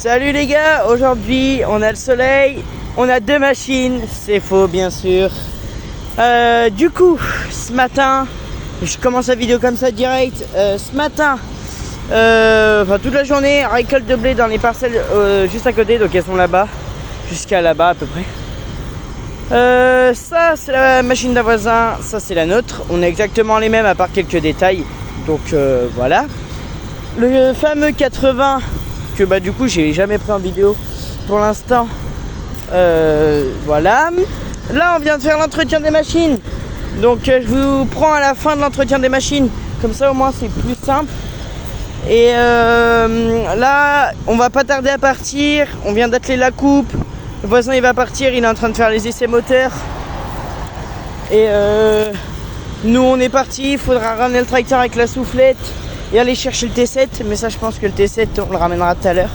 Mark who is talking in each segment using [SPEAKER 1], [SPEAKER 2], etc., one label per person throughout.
[SPEAKER 1] Salut les gars, aujourd'hui on a le soleil, on a deux machines, c'est faux bien sûr. Du coup, ce matin, je commence la vidéo comme ça direct. Ce matin, enfin toute la journée, récolte de blé dans les parcelles juste à côté, donc elles sont là-bas, jusqu'à là-bas à peu près. Ça c'est la machine d'un voisin, ça c'est la nôtre. On est exactement les mêmes à part quelques détails, donc voilà. Le fameux 80 que bah du coup j'ai jamais pris en vidéo pour l'instant, voilà. Là on vient de faire l'entretien des machines, donc je vous prends à la fin de l'entretien des machines, comme ça au moins c'est plus simple. Et là on va pas tarder à partir, on vient d'atteler la coupe, le voisin il va partir, il est en train de faire les essais moteurs. Et nous on est parti, il faudra ramener le tracteur avec la soufflette et aller chercher le T7, mais ça je pense que le T7 on le ramènera tout à l'heure.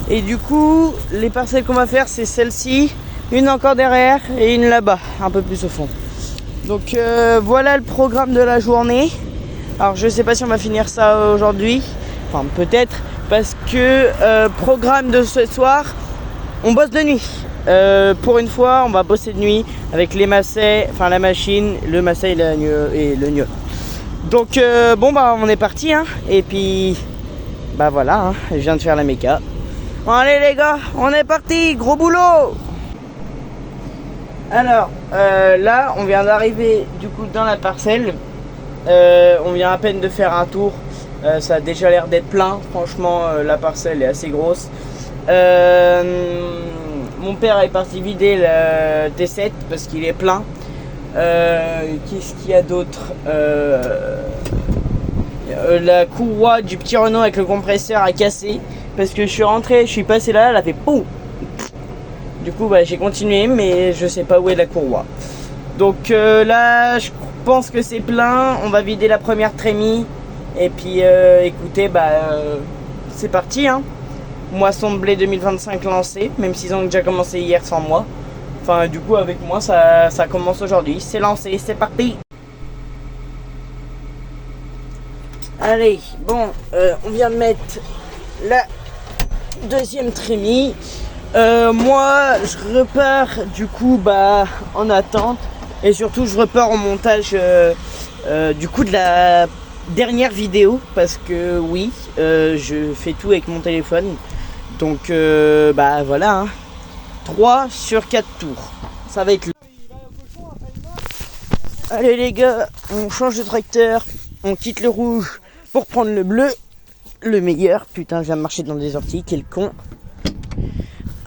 [SPEAKER 1] Et du coup les parcelles qu'on va faire c'est celle-ci, une encore derrière et une là-bas, un peu plus au fond. Donc voilà le programme de la journée. Alors je sais pas si on va finir ça aujourd'hui, enfin peut-être, parce que programme de ce soir, on bosse de nuit. Pour une fois on va bosser de nuit avec les massets, enfin la machine, le masset et le gneu. Donc bon bah on est parti hein. Et puis bah voilà hein, je viens de faire la méca. Bon, allez les gars, on est parti, gros boulot. Alors là on vient d'arriver du coup dans la parcelle. On vient à peine de faire un tour. Ça a déjà l'air d'être plein. Franchement la parcelle est assez grosse. Mon père est parti vider le T7 parce qu'il est plein. Qu'est-ce qu'il y a d'autre? La courroie du petit Renault avec le compresseur a cassé parce que je suis rentré, je suis passé là, elle a fait poum. Du coup bah, j'ai continué mais je sais pas où est la courroie. Donc là je pense que c'est plein. On va vider la première trémie et puis écoutez bah c'est parti hein. Moisson de blé 2025 lancée, même s'ils ont déjà commencé hier sans moi. Enfin du coup avec moi ça commence aujourd'hui, c'est lancé, c'est parti. Allez, bon, on vient de mettre la deuxième trémie. Moi je repars du coup bah en attente. Et surtout je repars en montage du coup de la dernière vidéo. Parce que oui, je fais tout avec mon téléphone. Donc bah voilà hein. 3 sur 4 tours, ça va être le... Allez les gars, on change de tracteur, on quitte le rouge pour prendre le bleu, le meilleur. Putain, je viens de marcher dans des orties, quel con.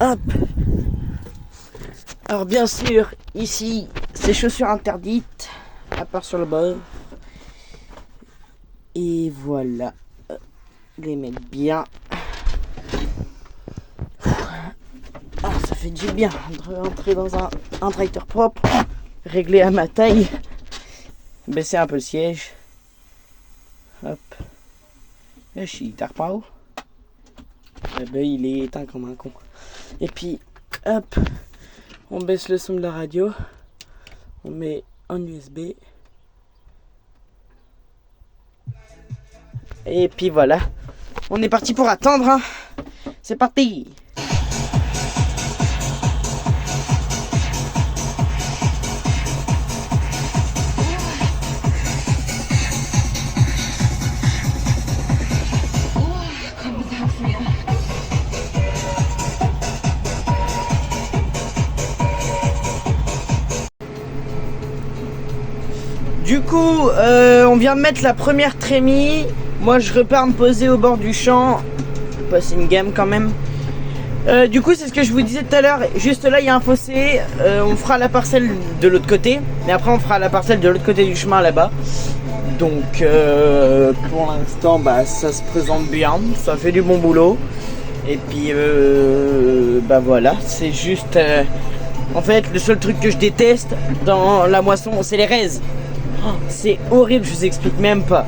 [SPEAKER 1] Hop. Alors bien sûr, ici, c'est chaussures interdites, à part sur le bord. Et voilà, les mettre bien. Ah, ça fait du bien de rentrer dans un tracteur propre, réglé à ma taille. Baisser un peu le siège. Hop. Le chitar pas où. Eh ben, il est éteint comme un con. Et puis, hop, on baisse le son de la radio. On met en USB. Et puis voilà. On est parti pour attendre. Hein. C'est parti. Du coup, on vient de mettre la première trémie. Moi, je repars me poser au bord du champ. Passer une gamme quand même. Du coup, c'est ce que je vous disais tout à l'heure. Juste là, il y a un fossé. On fera la parcelle de l'autre côté. Et après, on fera la parcelle de l'autre côté du chemin là-bas. Donc, pour l'instant, bah, ça se présente bien. Ça fait du bon boulot. Et puis, bah voilà. C'est juste... en fait, le seul truc que je déteste dans la moisson, c'est les raises. C'est horrible, je vous explique même pas.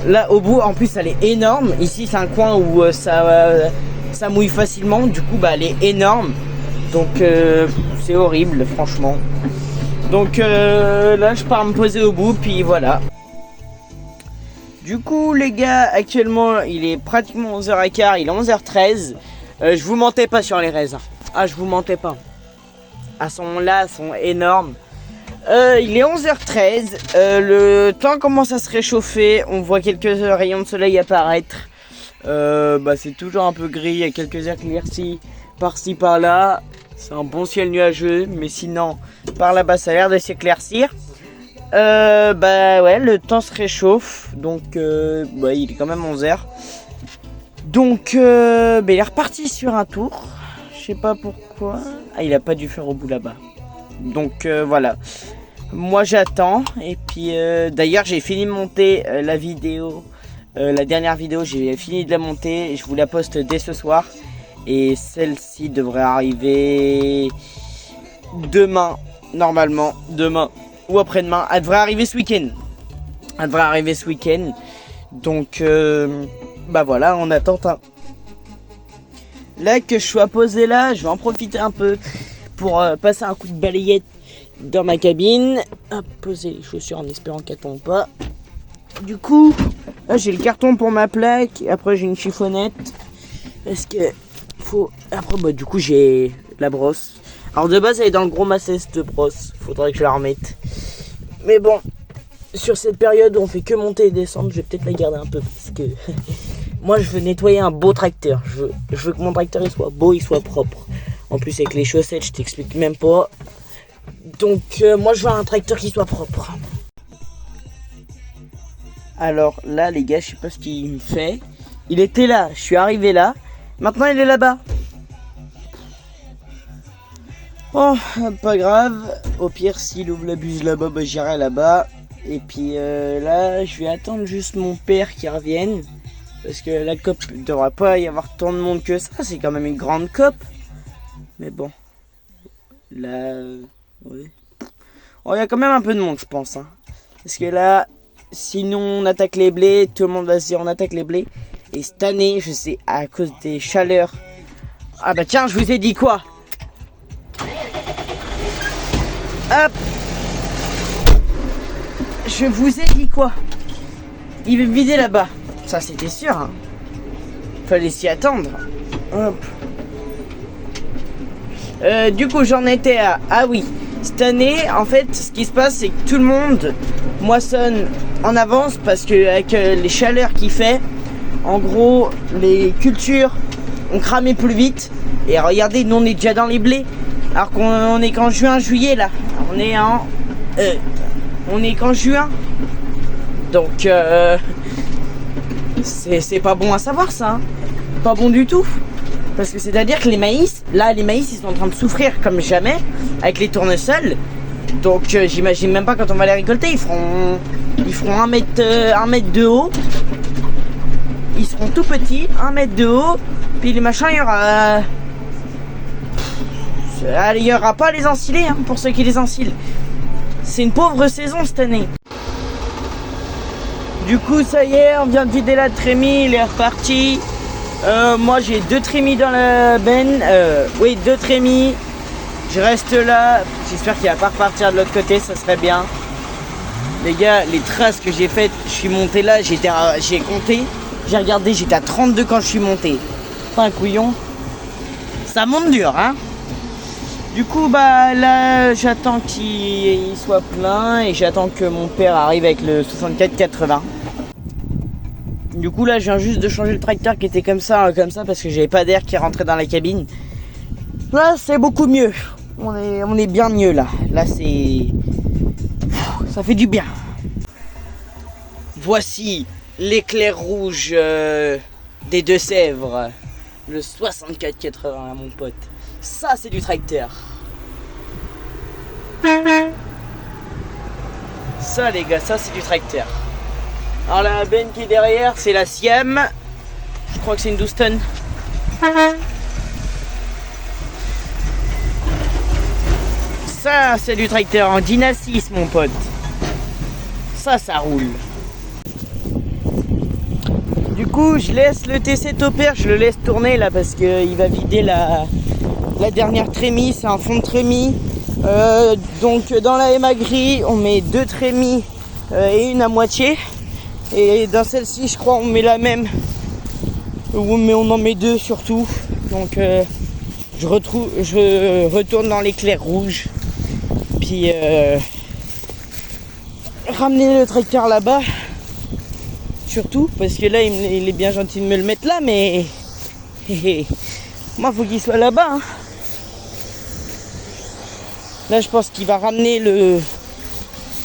[SPEAKER 1] Là au bout, en plus elle est énorme. Ici c'est un coin où ça mouille facilement. Du coup bah elle est énorme. Donc c'est horrible franchement. Donc là je pars me poser au bout. Puis voilà. Du coup les gars, actuellement il est pratiquement 11h15, il est 11h13. Je vous mentais pas sur les raisins. Ah, je vous mentais pas. Elles sont là, elles sont énormes. Il est 11h13. Le temps commence à se réchauffer. On voit quelques rayons de soleil apparaître. C'est toujours un peu gris. Il y a quelques éclaircies par-ci par-là. C'est un bon ciel nuageux. Mais sinon, par là-bas, ça a l'air de s'éclaircir. Le temps se réchauffe. Donc, il est quand même 11h. Donc, il est reparti sur un tour. Je sais pas pourquoi. Ah, il a pas dû faire au bout là-bas. Donc, voilà. Moi, j'attends. Et puis, d'ailleurs, j'ai fini de monter la vidéo. La dernière vidéo, j'ai fini de la monter. Et je vous la poste dès ce soir. Et celle-ci devrait arriver demain. Normalement, demain ou après-demain. Elle devrait arriver ce week-end. Donc, voilà, on attend. Là que je sois posé là, je vais en profiter un peu pour passer un coup de balayette dans ma cabine. Hop, poser les chaussures en espérant qu'elles tombent pas. Du coup, là j'ai le carton pour ma plaque. Après j'ai une chiffonnette. Est-ce que faut... Après du coup j'ai la brosse. Alors de base elle est dans le gros masset de brosse. Faudrait que je la remette. Mais bon, sur cette période où on fait que monter et descendre, je vais peut-être la garder un peu parce que moi je veux nettoyer un beau tracteur. Je veux que mon tracteur il soit beau, il soit propre. En plus avec les chaussettes, je t'explique même pas. Donc moi je veux un tracteur qui soit propre. Alors là les gars, je sais pas ce qu'il me fait. Il était là, je suis arrivé là. Maintenant il est là-bas. Oh, pas grave. Au pire, s'il ouvre la buse là-bas, j'irai là-bas. Et puis là, je vais attendre juste mon père qui revienne. Parce que la COP, il ne devrait pas y avoir tant de monde que ça. C'est quand même une grande COP. Mais bon. Là, oui. Oh, il y a quand même un peu de monde, je pense. Hein. Parce que là, sinon on attaque les blés. Tout le monde va se dire on attaque les blés. Et cette année, je sais, à cause des chaleurs. Ah bah tiens, je vous ai dit quoi? Hop. Je vous ai dit quoi? Il veut vider là-bas. Ça c'était sûr. Hein. Fallait s'y attendre. Hop. Du coup j'en étais à... Ah oui. Cette année, en fait, ce qui se passe, c'est que tout le monde moissonne en avance parce que avec les chaleurs qu'il fait, en gros, les cultures ont cramé plus vite. Et regardez, nous on est déjà dans les blés. Alors qu'on est qu'en juin, juillet là. On est qu'en juin. Donc c'est pas bon à savoir ça. Hein. Pas bon du tout. Parce que c'est-à-dire que les maïs, là les maïs ils sont en train de souffrir comme jamais avec les tournesols. Donc j'imagine même pas quand on va les récolter, ils feront 1 mètre de haut. Ils seront tout petits, 1 mètre de haut. Puis les machins, il y aura pas les ensilés hein, pour ceux qui les ensilent. C'est une pauvre saison cette année. Du coup ça y est, on vient de vider la trémie, il est reparti. Moi j'ai 2 trémies dans la benne. Oui, 2 trémies. Je reste là. J'espère qu'il va pas repartir de l'autre côté, ça serait bien. Les gars, les traces que j'ai faites, je suis monté là, j'ai compté. J'ai regardé, j'étais à 32 quand je suis monté. Pas un couillon. Ça monte dur, hein. Du coup, là, j'attends qu'il soit plein et j'attends que mon père arrive avec le 6480. Du coup, là, je viens juste de changer le tracteur qui était comme ça parce que j'avais pas d'air qui rentrait dans la cabine. Là, c'est beaucoup mieux. On est bien mieux, là. Là, ça fait du bien. Voici l'éclair rouge des Deux-Sèvres. Le 6480, mon pote. Ça, c'est du tracteur. Ça, les gars, ça, c'est du tracteur. Alors, la benne qui est derrière, c'est la Siam. Je crois que c'est une 12 tonnes. Ça, c'est du tracteur en Dyna 6, mon pote. Ça roule. Du coup, je laisse le TC Topper, je le laisse tourner là parce qu'il va vider la dernière trémie. C'est un fond de trémie. Donc, dans la MA gris, on met 2 trémies et une à moitié. Et dans celle-ci, je crois, on met la même. Mais on en met 2 surtout. Donc je retourne dans l'éclair rouge. Puis ramener le tracteur là-bas. Surtout parce que là il est bien gentil de me le mettre là, mais moi faut qu'il soit là-bas. Hein. Là je pense qu'il va ramener le...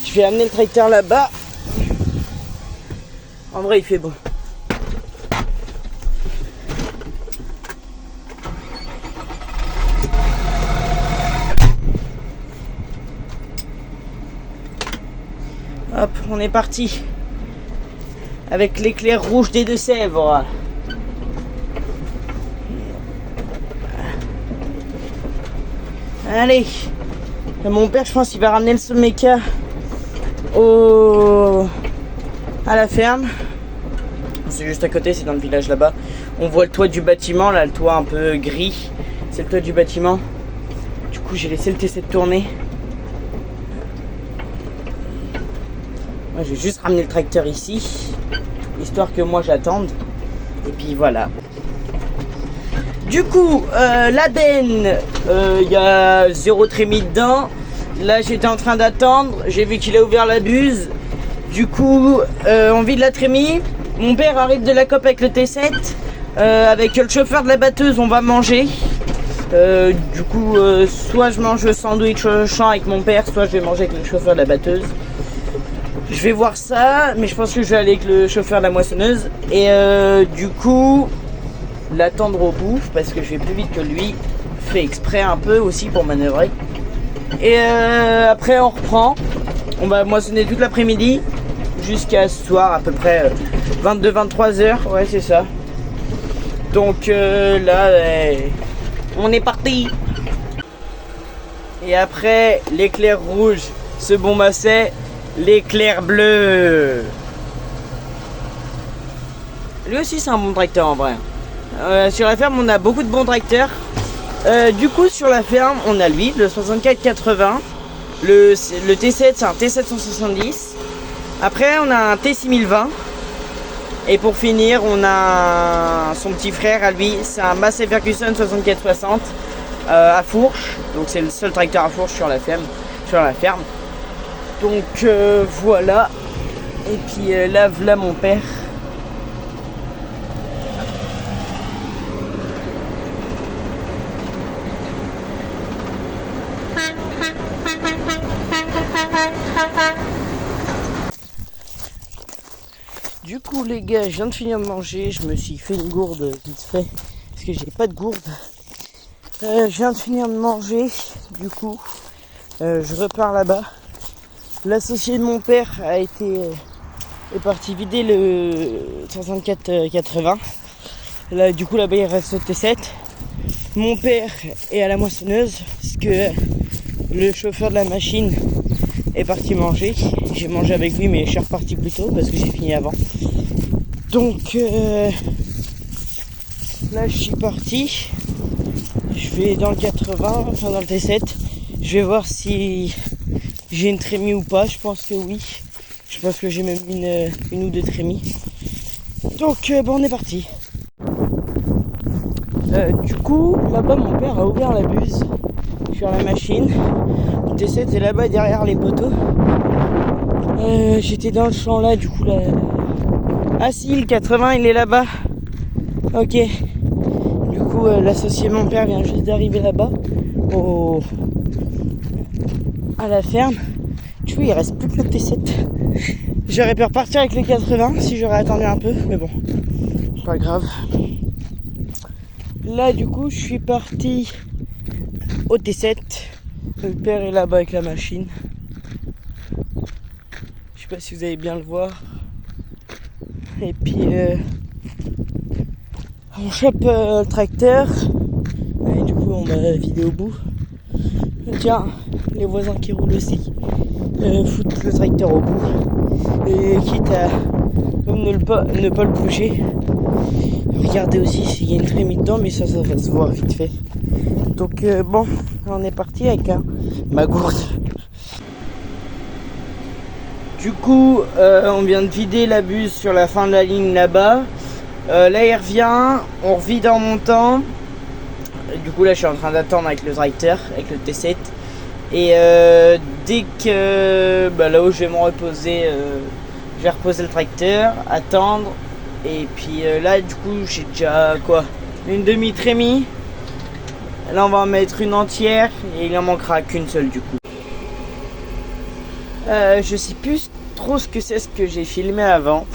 [SPEAKER 1] Je vais amener le tracteur là-bas. En vrai il fait bon. Hop, on est parti. Avec l'éclair rouge des Deux-Sèvres. Allez. Mon père, je pense qu'il va ramener le Solmeca à la ferme. C'est juste à côté, c'est dans le village là-bas. On voit le toit du bâtiment, là, le toit un peu gris. C'est le toit du bâtiment. Du coup, j'ai laissé le T7 tourner. Moi, je vais juste ramener le tracteur ici, histoire que moi j'attende. Et puis voilà. Du coup, l'Aden, il y a 0 trémie dedans. Là, j'étais en train d'attendre. J'ai vu qu'il a ouvert la buse. Du coup, on vide la trémie. Mon père arrive de la COP avec le T7. Avec le chauffeur de la batteuse, on va manger. Du coup, soit je mange le sandwich champ avec mon père, soit je vais manger avec le chauffeur de la batteuse. Je vais voir ça, mais je pense que je vais aller avec le chauffeur de la moissonneuse. Et du coup, l'attendre au bout, parce que je vais plus vite que lui. Fait exprès un peu aussi pour manœuvrer. Et après on reprend. On va moissonner toute l'après-midi jusqu'à ce soir à peu près 22-23 heures. Ouais, c'est ça. Donc là, on est parti. Et après l'éclair rouge se bombassait. L'éclair bleu. Lui aussi c'est un bon tracteur en vrai. Sur la ferme on a beaucoup de bons tracteurs. Du coup sur la ferme on a lui, le 6480. Le T7 c'est un T770. Après on a un T6020. Et pour finir on a son petit frère à lui. C'est un Massey Ferguson 6460 à fourche. Donc c'est le seul tracteur à fourche sur la ferme. Donc voilà. Et puis là voilà mon père. Du coup les gars, je viens de finir de manger. Je me suis fait une gourde vite fait parce que j'ai pas de gourde. Je viens de finir de manger. Du coup je repars là-bas. L'associé de mon père est parti vider le 6480. Là, du coup, là-bas, il reste le T7. Mon père est à la moissonneuse parce que le chauffeur de la machine est parti manger. J'ai mangé avec lui, mais je suis reparti plus tôt parce que j'ai fini avant. Donc, là, je suis parti. Je vais dans le 80, enfin dans le T7. Je vais voir si j'ai une trémie ou pas. Je pense que oui. Je pense que j'ai même une ou deux trémies. Donc bon, on est parti. Du coup, là-bas mon père a ouvert la buse sur la machine. Le T7 est là-bas derrière les poteaux. J'étais dans le champ là, du coup là. Ah si, le 80 il est là-bas. Ok. Du coup l'associé de mon père vient juste d'arriver là-bas. À la ferme. Du coup il reste plus que le T7. J'aurais pu repartir avec le 80 si j'aurais attendu un peu, mais bon, pas grave. Là du coup je suis parti au T7. Le père est là-bas avec la machine. Je sais pas si vous allez bien le voir. Et puis on chope le tracteur. Et du coup on va vider au bout. Tiens, les voisins qui roulent aussi foutent le tracteur au bout. Et quitte à ne pas le bouger. Regardez aussi s'il y a une trémie dedans, mais ça va se voir vite fait. Donc bon, on est parti avec ma gourde. Du coup, on vient de vider la buse sur la fin de la ligne là-bas. Là il revient, on revide en montant. Du coup là je suis en train d'attendre avec le tracteur, avec le T7. Et dès que là où je vais me reposer, je vais reposer le tracteur, attendre. Et puis là du coup j'ai déjà quoi, une demi-trémie. Là on va en mettre une entière et il en manquera qu'une seule du coup. Je sais plus trop ce que j'ai filmé avant.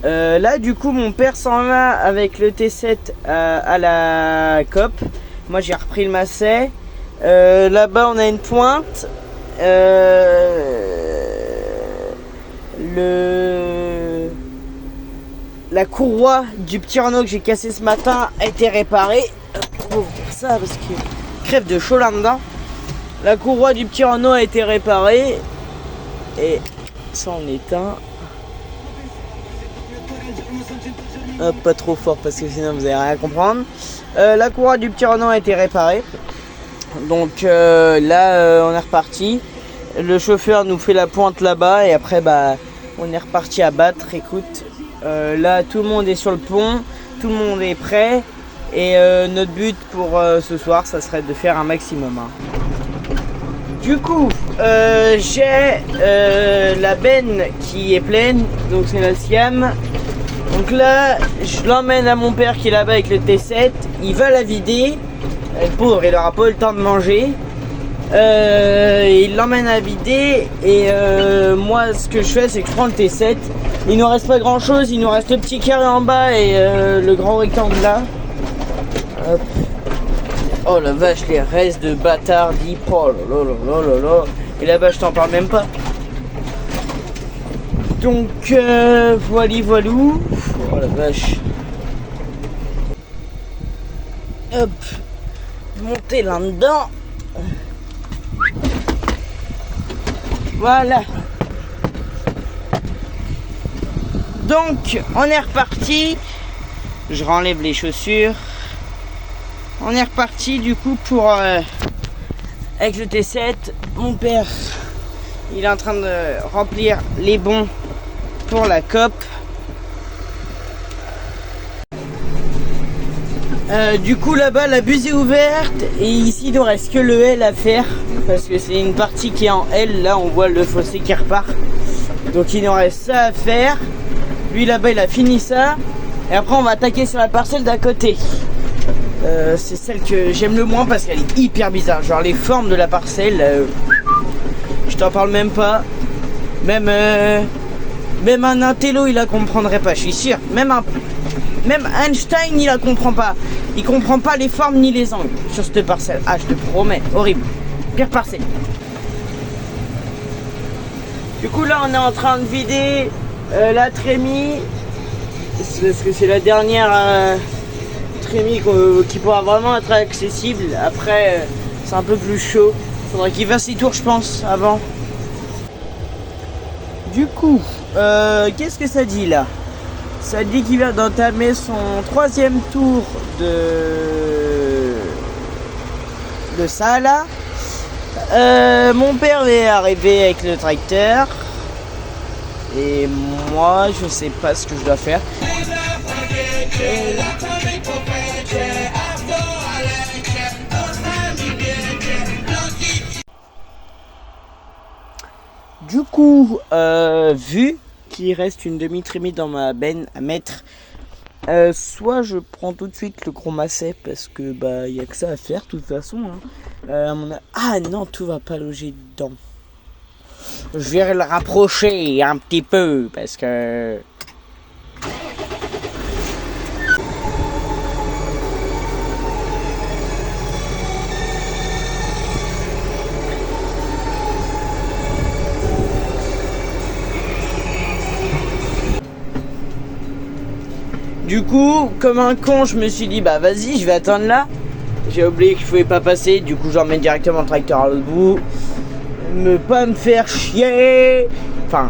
[SPEAKER 1] Là du coup mon père s'en va avec le T7 à la COP. Moi j'ai repris le Macet. Là-bas on a une pointe. La courroie du petit Renault que j'ai cassé ce matin a été réparée. On va ouvrir ça parce que crève de chaud là-dedans. La courroie du petit Renault a été réparée. Et ça on éteint. Hop, pas trop fort parce que sinon vous allez rien comprendre. La courroie du petit Renault a été réparée. Donc là on est reparti. Le chauffeur nous fait la pointe là-bas et après on est reparti à battre. Écoute, là tout le monde est sur le pont, tout le monde est prêt et notre but pour ce soir ça serait de faire un maximum. Du coup j'ai la benne qui est pleine, donc c'est la Siam. Donc là je l'emmène à mon père qui est là-bas avec le T7, il va la vider. Le pauvre il aura pas eu le temps de manger. Il l'emmène à vider et moi ce que je fais c'est que je prends le T7. Il nous reste pas grand chose, il nous reste le petit carré en bas et le grand rectangle là. Hop. Oh la vache, les restes de bâtards d'hip. Oh là là là là. Et là-bas je t'en parle même pas. Donc voilou. Oh la vache. Hop. Monter là-dedans. Voilà. Donc on est reparti. Je renlève les chaussures. On est reparti du coup pour avec le T7. Mon père il est en train de remplir les bons pour la COP. Du coup là-bas la buse est ouverte et ici il ne reste que le L à faire parce que c'est une partie qui est en L. Là on voit le fossé qui repart, donc il nous reste ça à faire. Lui là-bas il a fini ça et après on va attaquer sur la parcelle d'à côté. C'est celle que j'aime le moins parce qu'elle est hyper bizarre, genre les formes de la parcelle, je t'en parle même pas. Même un intello il la comprendrait pas, je suis sûr. Même Einstein il la comprend pas. Il comprend pas les formes ni les angles sur cette parcelle. Ah je te promets, horrible. Pire parcelle. Du coup là on est en train de vider la trémie. Parce que c'est la dernière trémie qui pourra vraiment être accessible. Après c'est un peu plus chaud. Faudrait qu'il fasse ses tours je pense avant. Du coup qu'est-ce que ça dit là? Ça dit qu'il vient d'entamer son 3e tour de ça là. Mon père est arrivé avec le tracteur. Et moi je sais pas ce que je dois faire. Du coup, vu qu'il reste une demi-trémie dans ma benne à mettre, soit je prends tout de suite le gros Macet parce que y a que ça à faire de toute façon. Ah non, tout va pas loger dedans. Je vais le rapprocher un petit peu parce que du coup, comme un con, je me suis dit vas-y, je vais attendre là. J'ai oublié que je pouvais pas passer, du coup j'emmène directement le tracteur à l'autre bout. Ne pas me faire chier. Enfin,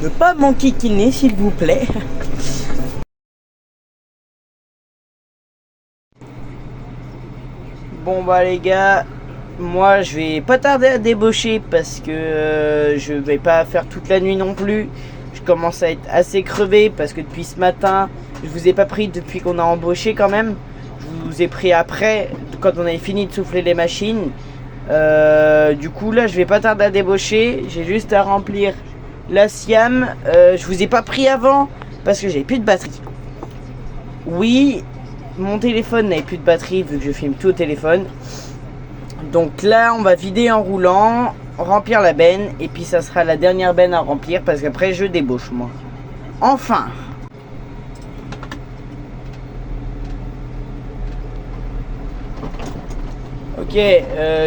[SPEAKER 1] ne pas m'enquiquiner s'il vous plaît. Bon les gars, moi je vais pas tarder à débaucher parce que je vais pas faire toute la nuit non plus. Je commence à être assez crevé parce que depuis ce matin, je vous ai pas pris depuis qu'on a embauché quand même. vous ai pris après, quand on avait fini de souffler les machines. Du coup là je vais pas tarder à débaucher. J'ai juste à remplir la Siam. Je vous ai pas pris avant parce que j'avais plus de batterie. Oui, mon téléphone n'avait plus de batterie vu que je filme tout au téléphone. Donc là on va vider en roulant, remplir la benne, et puis ça sera la dernière benne à remplir parce qu'après je débauche moi. Enfin. Ok,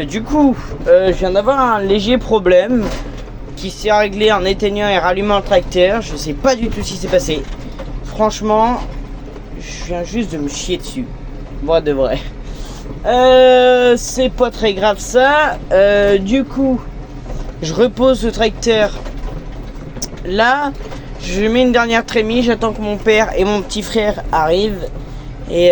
[SPEAKER 1] du coup, je viens d'avoir un léger problème qui s'est réglé en éteignant et rallumant le tracteur. Je sais pas du tout ce qui s'est passé. Franchement, je viens juste de me chier dessus. Moi de vrai. C'est pas très grave ça. Du coup, je repose le tracteur là. Je mets une dernière trémie. J'attends que mon père et mon petit frère arrivent. Et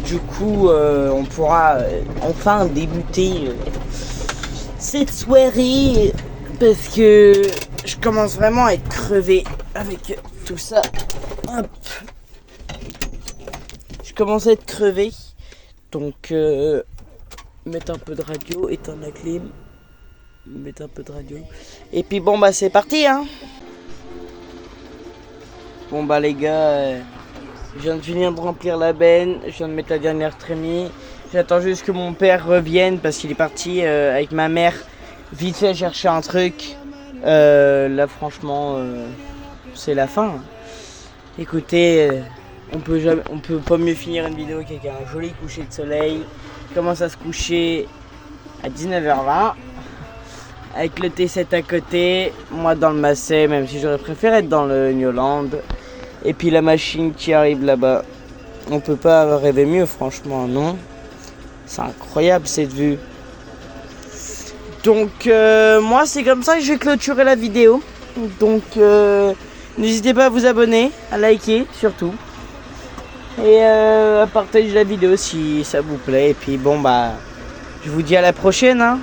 [SPEAKER 1] du coup, on pourra enfin débuter cette soirée parce que je commence vraiment à être crevé avec tout ça. Hop. Je commence à être crevé. Donc, mettre un peu de radio, éteindre la clim, mettre un peu de radio. Et puis bon, bah c'est parti, hein. Bon, bah les gars, je viens de finir de remplir la benne, je viens de mettre la dernière trémie. J'attends juste que mon père revienne parce qu'il est parti avec ma mère vite fait chercher un truc. Là, franchement, c'est la fin. Écoutez, on peut pas mieux finir une vidéo qu'avec un joli coucher de soleil. Il commence à se coucher à 19h20 avec le T7 à côté, moi dans le Massey, même si j'aurais préféré être dans le Newland. Et puis la machine qui arrive là-bas. On peut pas rêver mieux, franchement, non? C'est incroyable cette vue. Donc moi c'est comme ça que je vais clôturer la vidéo. Donc n'hésitez pas à vous abonner, à liker surtout. Et à partager la vidéo si ça vous plaît. Et puis bon bah je vous dis à la prochaine, hein.